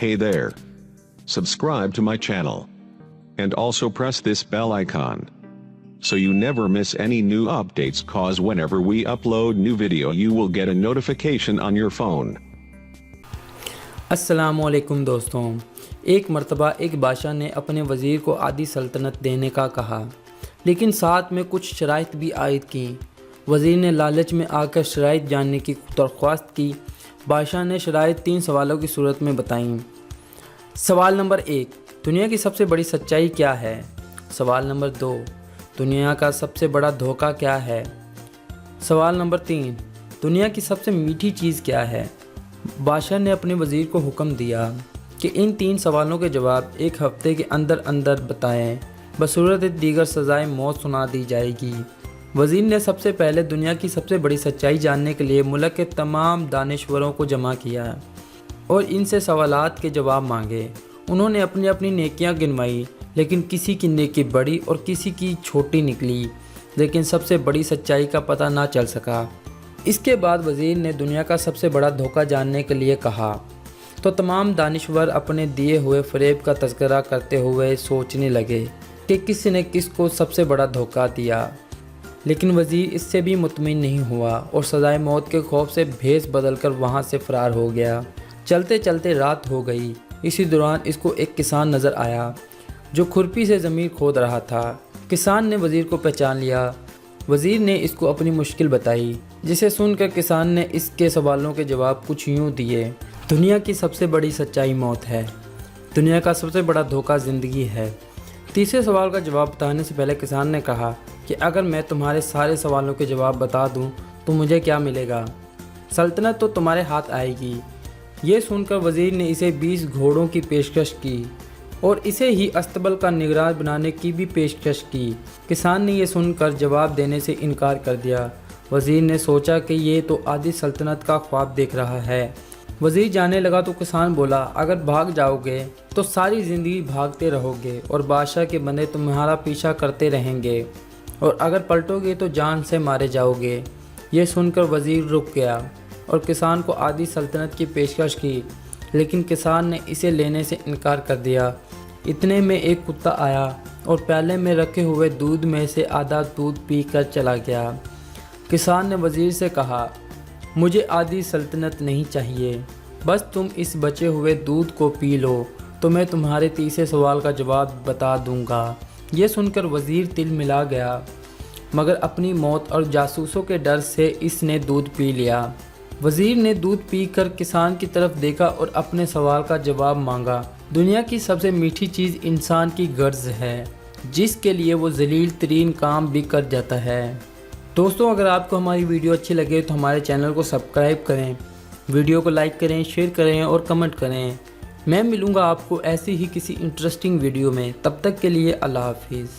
Hey there. Subscribe to my channel. And also press this bell icon. So you never miss any new updates, cause whenever we upload new video you will get a notification on your phone. अस्सलामुअलैकुम दोस्तों, एक मर्तबा एक बादशाह ने अपने वज़ीर को आधी सल्तनत देने का कहा, लेकिन साथ में कुछ शराइत भी आयद की। वज़ीर ने लालच में आकर शराइत जानने की दरख्वास्त की। बादशाह ने शराइत 3 सवालों की सूरत में बताईं। सवाल नंबर 1, दुनिया की सबसे बड़ी सच्चाई क्या है? सवाल नंबर 2, दुनिया का सबसे बड़ा धोखा क्या है? सवाल नंबर 3, दुनिया की सबसे मीठी चीज़ क्या है? बादशाह ने अपने वज़ीर को हुक्म दिया कि इन 3 सवालों के जवाब 1 हफ़्ते के अंदर अंदर बताएं, बसूरत दीगर सज़ाए मौत सुना दी जाएगी। वज़ीर ने सबसे पहले दुनिया की सबसे बड़ी सच्चाई जानने के लिए मुल्क के तमाम दानिश्वरों को जमा किया और इनसे सवालात के जवाब मांगे। उन्होंने अपनी अपनी नेकियां गिनवाई, लेकिन किसी की नेकी बड़ी और किसी की छोटी निकली, लेकिन सबसे बड़ी सच्चाई का पता ना चल सका। इसके बाद वज़ीर ने दुनिया का सबसे बड़ा धोखा जानने के लिए कहा, तो तमाम दानिश्वर अपने दिए हुए फ़रेब का तज़किरा करते हुए सोचने लगे कि किसी ने किसको सबसे बड़ा धोखा दिया। लेकिन वज़ीर इससे भी मुतमिन नहीं हुआ और सज़ाए मौत के खौफ से भेस बदल कर वहाँ से फ़रार हो गया। चलते चलते रात हो गई। इसी दौरान इसको एक किसान नज़र आया जो खुरपी से ज़मीन खोद रहा था। किसान ने वज़ीर को पहचान लिया। वज़ीर ने इसको अपनी मुश्किल बताई, जिसे सुनकर किसान ने इसके सवालों के जवाब कुछ यूँ दिए। दुनिया की सबसे बड़ी सच्चाई मौत है। दुनिया का सबसे बड़ा धोखा ज़िंदगी है। तीसरे सवाल का जवाब बताने से पहले किसान ने कहा कि अगर मैं तुम्हारे सारे सवालों के जवाब बता दूं तो मुझे क्या मिलेगा? सल्तनत तो तुम्हारे हाथ आएगी। ये सुनकर वज़ीर ने इसे 20 घोड़ों की पेशकश की और इसे ही अस्तबल का निगरान बनाने की भी पेशकश की। किसान ने यह सुनकर जवाब देने से इनकार कर दिया। वज़ीर ने सोचा कि ये तो आधी सल्तनत का ख्वाब देख रहा है। वज़ीर जाने लगा तो किसान बोला, अगर भाग जाओगे तो सारी ज़िंदगी भागते रहोगे और बादशाह के बंदे तुम्हारा पीछा करते रहेंगे, और अगर पलटोगे तो जान से मारे जाओगे। ये सुनकर वज़ीर रुक गया और किसान को आधी सल्तनत की पेशकश की, लेकिन किसान ने इसे लेने से इनकार कर दिया। इतने में एक कुत्ता आया और प्याले में रखे हुए दूध में से आधा दूध पी कर चला गया। किसान ने वज़ीर से कहा, मुझे आधी सल्तनत नहीं चाहिए, बस तुम इस बचे हुए दूध को पी लो तो मैं तुम्हारे तीसरे सवाल का जवाब बता दूंगा। ये सुनकर वज़ीर तिल मिला गया, मगर अपनी मौत और जासूसों के डर से इसने दूध पी लिया। वज़ीर ने दूध पीकर किसान की तरफ देखा और अपने सवाल का जवाब मांगा। दुनिया की सबसे मीठी चीज़ इंसान की गर्ज है, जिसके लिए वो ज़लील तरीन काम भी कर जाता है। दोस्तों, अगर आपको हमारी वीडियो अच्छी लगे तो हमारे चैनल को सब्सक्राइब करें, वीडियो को लाइक करें, शेयर करें और कमेंट करें। मैं मिलूँगा आपको ऐसी ही किसी इंटरेस्टिंग वीडियो में। तब तक के लिए अल्लाह हाफिज़।